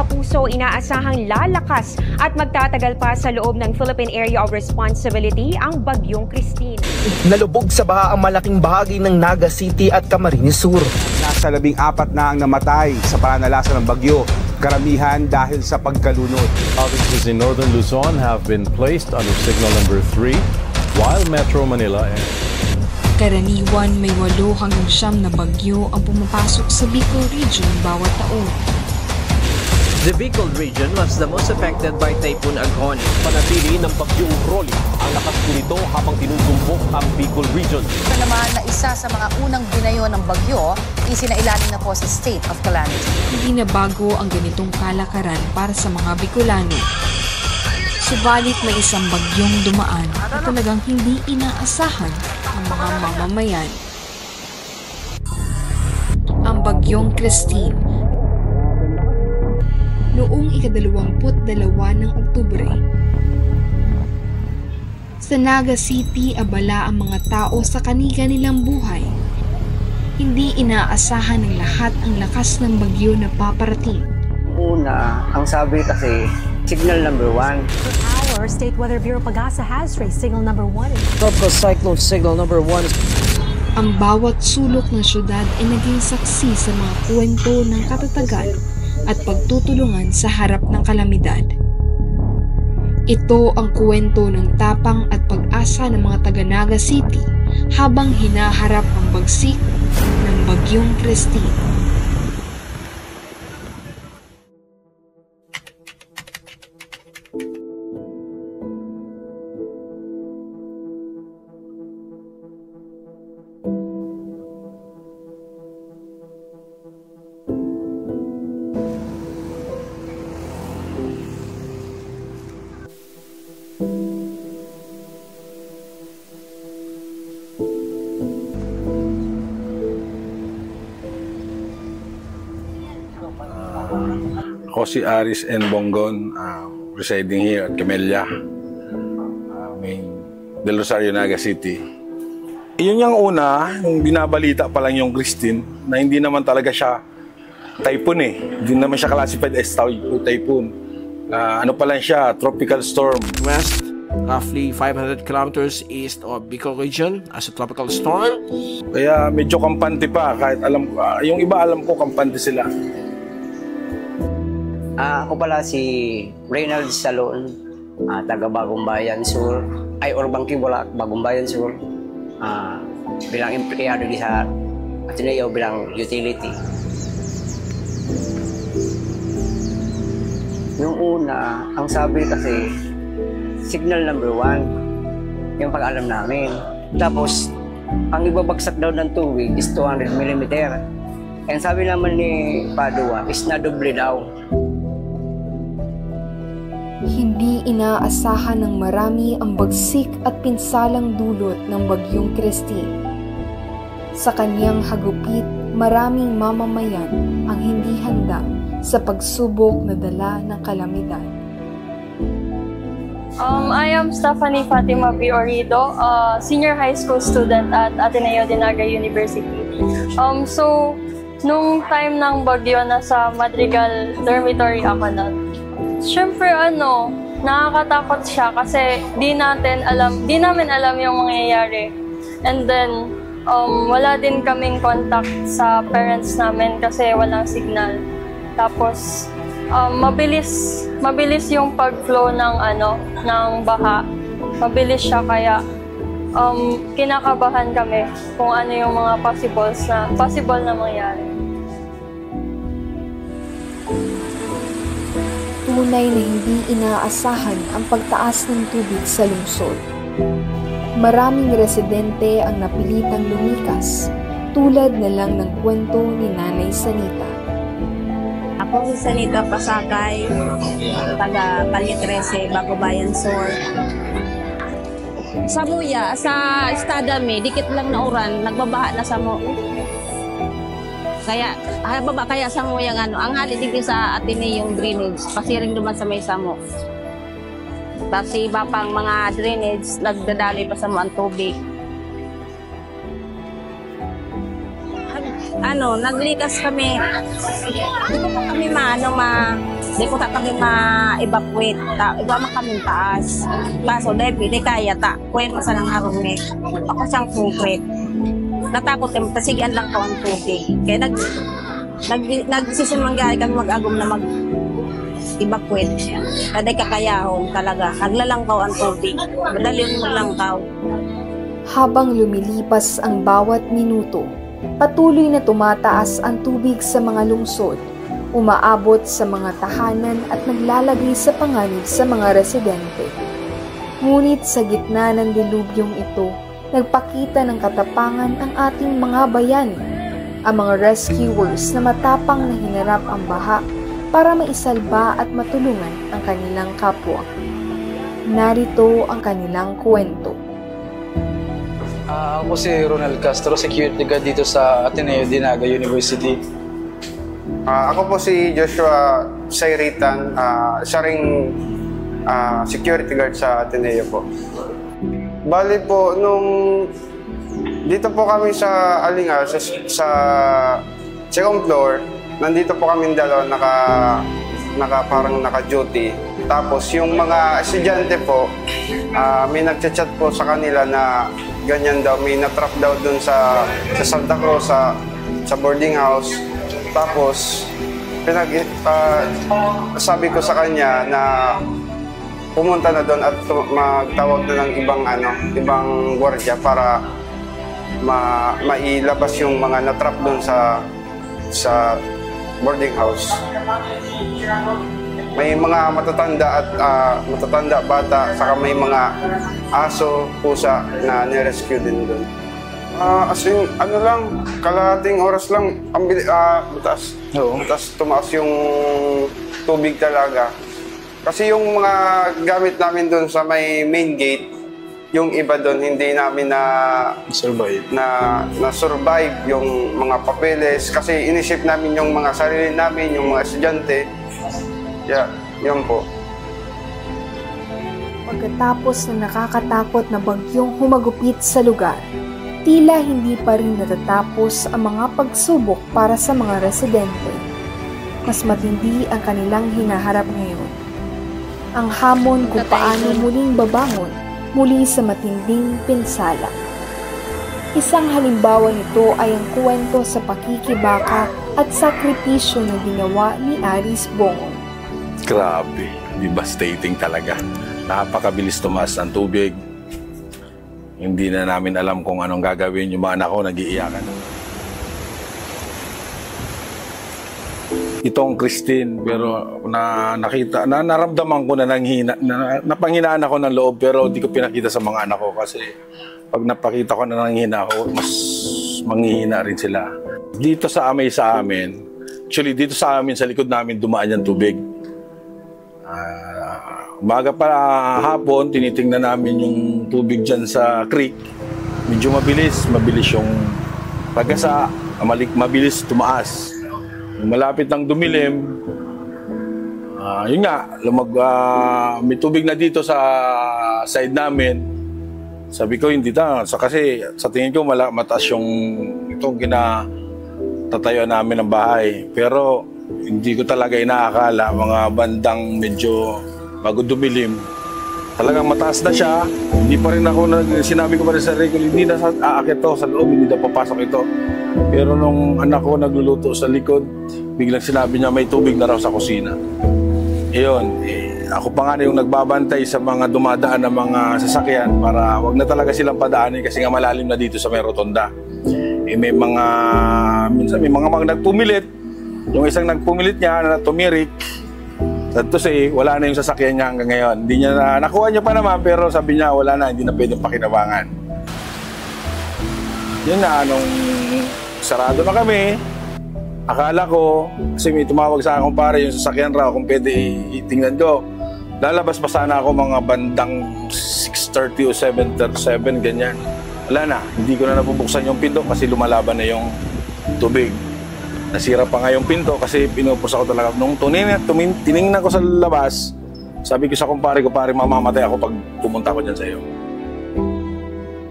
Kapuso, inaasahang lalakas at magtatagal pa sa loob ng Philippine Area of Responsibility ang Bagyong Christine. Nalubog sa baha ang malaking bahagi ng Naga City at Camarines Sur. Nasa 14 na ang namatay sa pananalasa ng bagyo, karamihan dahil sa pagkalunod. Provinces in northern Luzon have been placed under signal number 3, while Metro Manila and karaniwan may 8 hanggang 9 na bagyo ang pumapasok sa Bicol Region bawat taon. The Bicol region was the most affected by Typhoon Agon. Panatili ng bagyong Rolly ang lakas nito habang tinutumbok ang Bicol region. Ito naman na isa sa mga unang binayo ng bagyo, isinailalim na po sa state of calamity. Hindi na bago ang ganitong kalakaran para sa mga Bicolano. Subalit may isang bagyong dumaan na talagang hindi inaasahan ng mga mamamayan. Ang Bagyong Christine. Noong ika-22 ng Oktubre, sa Naga City abala ang mga tao sa kani-kanilang buhay. Hindi inaasahan ng lahat ang lakas ng bagyo na paparating. Una, ang sabi kasi, signal number 1. For hours, State Weather Bureau Pagasa has raised signal number 1. Tropical cyclone signal number 1. Ang bawat sulok ng syudad ay naging saksi sa mga kwento ng katatagan at pagtutulungan sa harap ng kalamidad. Ito ang kwento ng tapang at pag-asa ng mga taga-Naga City habang hinaharap ang bagsik ng Bagyong Christine. Ako si Aris N. Bongon, residing here at Camellia, Del Rosario, Naga City. Yun yung una, yung binabalita pa lang yung Christine, na hindi naman talaga siya typhoon eh. Hindi naman siya classified as typhoon. Ano pa lang siya, tropical storm. West, roughly 500 kilometers east of Bicol region as a tropical storm. Kaya medyo kampante pa, kahit yung iba alam ko kampante sila. Ako pala si Reynald Salon, taga Bagong Bayan Sur, Urbang Kibolak, Bagong Bayan Sur. Bilang empleyado di sa Ateneo bilang utility. Yung una, ang sabi kasi, signal number 1, yung pag-alam namin. Tapos, ang ibabagsak daw ng tubig is 200 mm. And sabi naman ni Padua, is nadoble daw. Hindi inaasahan ng marami ang bagsik at pinsalang dulot ng Bagyong Christine. Sa kanyang hagupit, maraming mamamayan ang hindi handa sa pagsubok na dala ng kalamidad. I am Stephanie Fatima B. Orido, senior high school student at Ateneo de Naga University. So, nung time ng bagyo, nasa Madrigal dormitory ako nun. Siyempre nakakatakot siya kasi di namin alam yung mangyayari. And then, wala din kaming contact sa parents namin kasi walang signal. Tapos, mabilis yung pag-flow ng baha. Mabilis siya kaya kinakabahan kami kung ano yung mga possible na mangyari. Tunay na hindi inaasahan ang pagtaas ng tubig sa lungsod. Maraming residente ang napilitang lumikas, tulad na lang ng kwento ni Nanay Sanita. Ako si Sanita Pasakay, taga Calle 13, Bagobayan Sur. Sa Muya, sa Estadame, dikit lang na uran, nagbabaha na sa Kaya sa Muya ang halidig sa Ateneo yung drainage, pasiring naman sa may samo. Tapos iba pang mga drainage, nagdadali pa sa mga tubig. Naglikas kami. Hindi ko pa kami Di ko tatagin ma-evacuate. Iba man kaming taas. Kaso, di kaya ta. Kwento sa nang arumi. Ako siyang concrete. Natakot kami, tasigian lang ko ang tubig. Kaya nagsisimanggali kami mag-agom na mag-evacuate. Kada kakayahon talaga. Naglalangkaw ang tubig. Madali mo langkaw. Habang lumilipas ang bawat minuto, patuloy na tumataas ang tubig sa mga lungsod, umaabot sa mga tahanan at naglalagay sa panganib sa mga residente. Ngunit sa gitna ng dilubyong ito, nagpakita ng katapangan ang ating mga bayani, ang mga rescuers na matapang na hinarap ang baha para maisalba at matulungan ang kanilang kapwa. Narito ang kanilang kwento. Ako si Ronald Castro, security guard dito sa Ateneo Dinaga University. Ako po si Joshua Sayritan, siya ring security guard sa Ateneo po. Bali po, dito po kami sa Alinga, sa second floor, nandito po kami dalawa parang naka-duty. Tapos yung mga estudyante po, may nagchat-chat po sa kanila na ganyan daw, may natrap daw dun sa Santa Cruz, sa boarding house. Tapos, sabi ko sa kanya na pumunta na doon at magtawag na ng ibang gwardiya para mailabas yung mga natrap doon sa boarding house. May mga matatanda bata, saka may mga aso, pusa na nirescue din doon. As in, kalahating oras lang, butas tumaas yung tubig talaga. Kasi yung mga gamit namin doon sa may main gate, yung iba doon hindi namin na-survive yung mga papeles. Kasi inisip namin yung mga sarili namin, yung mga estudyante. Yun po. Pagkatapos na nakakatakot na bagyong humagupit sa lugar, tila hindi pa rin natatapos ang mga pagsubok para sa mga residente. Mas matindi ang kanilang hinaharap ngayon. Ang hamon kung paano muling babangon muli sa matinding pinsala. Isang halimbawa nito ay ang kwento sa pakikibaka at sakripisyo na ginawa ni Aris Bongong. Grabe, devastating talaga. Napakabilis tumaas ng tubig. Hindi na namin alam kung anong gagawin. Yung mga anak ko nag-iiyakan. Itong Christine, pero naramdaman ko na napanghinaan ako ng loob, pero hindi ko pinakita sa mga anak ko kasi pag napakita ko na nanghina ako, mas manghihina rin sila. Dito sa amin, actually dito sa amin, sa likod namin dumaan yung tubig. Umaga pa hapon, tinitingnan namin yung tubig dyan sa creek. Medyo mabilis yung pagkasa, mabilis tumaas. Malapit ng dumilim, yun nga, may tubig na dito sa side namin. Sabi ko, hindi na. Kasi sa tingin ko, mataas yung itong tatayo namin ng bahay. Pero hindi ko talaga inaakala, mga bandang medyo bago dumilim, talagang mataas na siya. Hindi pa rin ako, sinabi ko pa rin sa sarili ko, hindi na aakit to sa loob, hindi na papasok ito. Pero nung anak ko nagluluto sa likod, biglang sinabi niya may tubig na raw sa kusina. Iyon, ako pa nga yung nagbabantay sa mga dumadaan ng mga sasakyan para wag na talaga silang padaanin kasi nga malalim na dito sa may rotonda. Minsan may mga nagpumilit. Yung isang nagpumilit niya na tumirik, to say, wala na yung sasakyan niya hanggang ngayon. Hindi niya nakuha niya pa naman, pero sabi niya wala na, hindi na pwedeng pakinabangan. Yun na, nung sarado na kami, akala ko, kasi may tumawag sa akin kumpare, yung sasakyan raw, kung pwede itingnan ko. Lalabas pa sana ako mga bandang 6:30 o 7:37, ganyan. Wala na, hindi ko na nabubuksan yung pinto kasi lumalaban na yung tubig. Nasira pa nga yung pinto kasi pinupos ako talaga. Nung tiningnan ko sa labas, sabi ko sa kumpare ko, pare, mamamatay ako pag pumunta ko dyan sa iyo.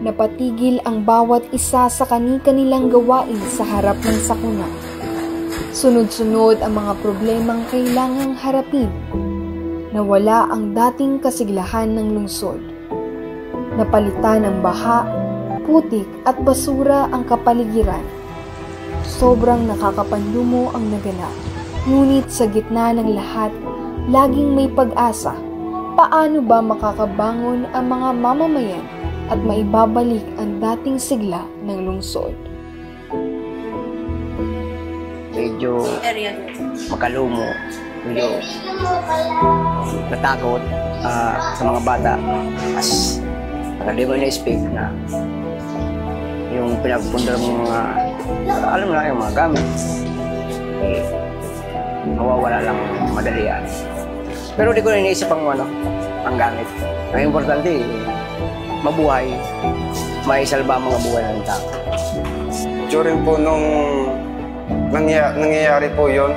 Napatigil ang bawat isa sa kani-kanilang gawain sa harap ng sakuna. Sunod-sunod ang mga problemang kailangang harapin. Nawala ang dating kasiglahan ng lungsod. Napalitan ng baha, putik at basura ang kapaligiran. Sobrang nakakapanlumo ang naganap. Ngunit sa gitna ng lahat, laging may pag-asa. Paano ba makakabangon ang mga mamamayan at maibabalik ang dating sigla ng lungsod? Medyo makalumo, medyo natakot sa mga bata. As hindi mo na-speak na yung pinagpundar ng mga, alam na yung mga gamit, mawawala lang madalian. Pero di ko na iniisip ang gamit. Ang importante, mabuhay, maisalba ang mga buhay ng tao. During po nung nangyayari po yun,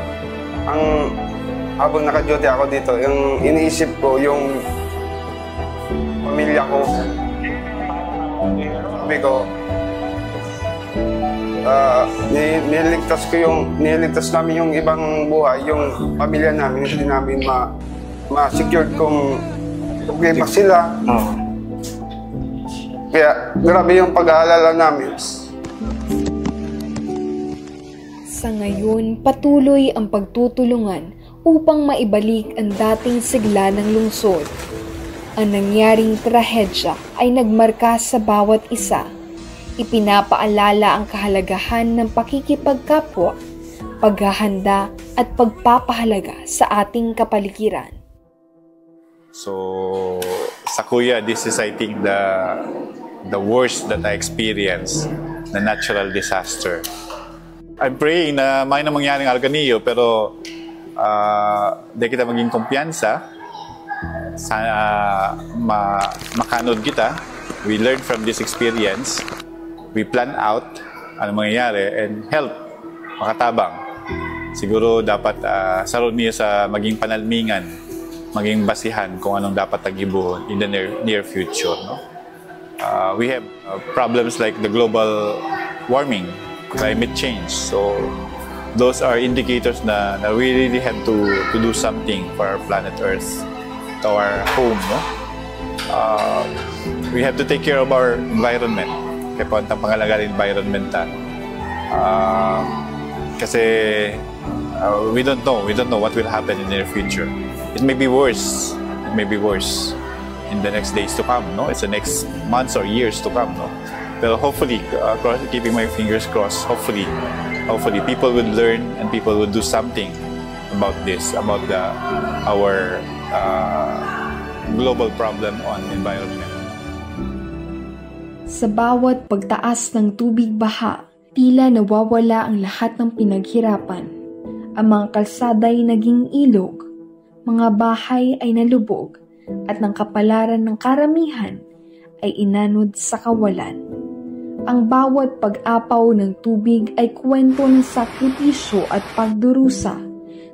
habang naka-duty ako dito, yung iniisip ko yung pamilya ko. Sabi ko, niligtas namin yung ibang buhay, yung pamilya namin, hindi namin ma-secured kung okay ba sila. Kaya grabe yung pag-aalala namin. Sa ngayon, patuloy ang pagtutulungan upang maibalik ang dating sigla ng lungsod. Ang nangyaring trahedya ay nagmarka sa bawat isa. Ipinapaalala ang kahalagahan ng pakikipagkapwa, paghahanda at pagpapahalaga sa ating kapaligiran. So, sa Kuya, this is I think the worst that I experienced, the natural disaster. I'm praying na may na mangyaring alganiyo pero di kita maging kumpiyansa. Sana makanod kita. We learn from this experience. We plan out ano mangyayari and help makatabang. Siguro dapat saron niyo sa maging panalmingan, maging basihan kung anong dapat tagibuhon in the near future. No? We have problems like the global warming, climate change. So those are indicators na we really have to do something for our planet Earth, to our home. No? We have to take care of our environment. Kaya po ang pangalaga ng environment. Kasi we don't know what will happen in the near future. It may be worse. It may be worse in the next days to come. No, it's the next months or years to come. No, but hopefully, keeping my fingers crossed. Hopefully, people will learn and people will do something about this, about our global problem on environment. Sa bawat pagtaas ng tubig baha, tila nawawala ang lahat ng pinaghirapan. Ang mga kalsada ay naging ilog, mga bahay ay nalubog, at ng kapalaran ng karamihan ay inanod sa kawalan. Ang bawat pag-apaw ng tubig ay kwento ng sakripisyo at pagdurusa,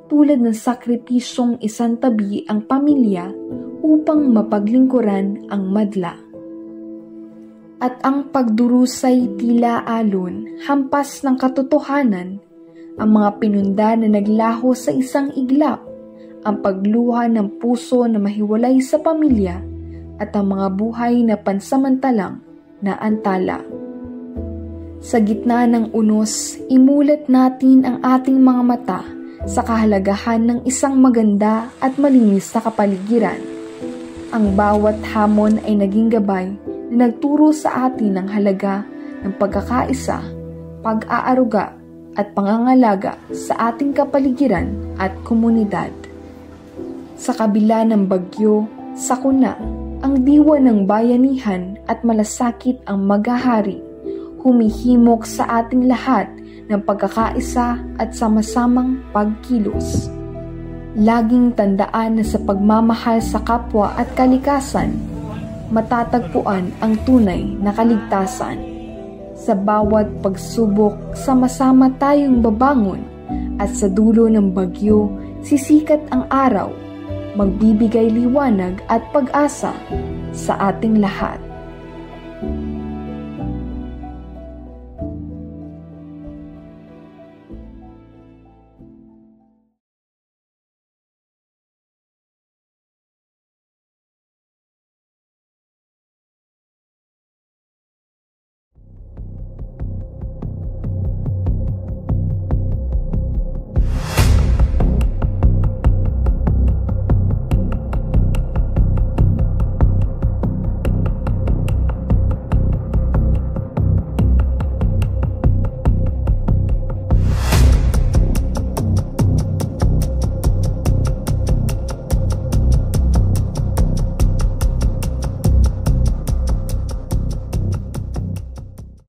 tulad ng sakripisyong isantabi ang pamilya upang mapaglingkuran ang madla. At ang pagdurusay tila alon, hampas ng katotohanan, ang mga pinunda na naglaho sa isang iglap, ang pagluha ng puso na mahiwalay sa pamilya, at ang mga buhay na pansamantalang naantala. Sa gitna ng unos, imulat natin ang ating mga mata sa kahalagahan ng isang maganda at malinis na kapaligiran. Ang bawat hamon ay naging gabay na nagturo sa atin ng halaga ng pagkakaisa, pag-aaruga at pangangalaga sa ating kapaligiran at komunidad. Sa kabila ng bagyo, sakuna, ang diwa ng bayanihan at malasakit ang maghahari, humihimok sa ating lahat ng pagkakaisa at sama-samang pagkilos. Laging tandaan na sa pagmamahal sa kapwa at kalikasan, matatagpuan ang tunay na kaligtasan. Sa bawat pagsubok, sama-sama tayong babangon at sa dulo ng bagyo, sisikat ang araw, magbibigay liwanag at pag-asa sa ating lahat.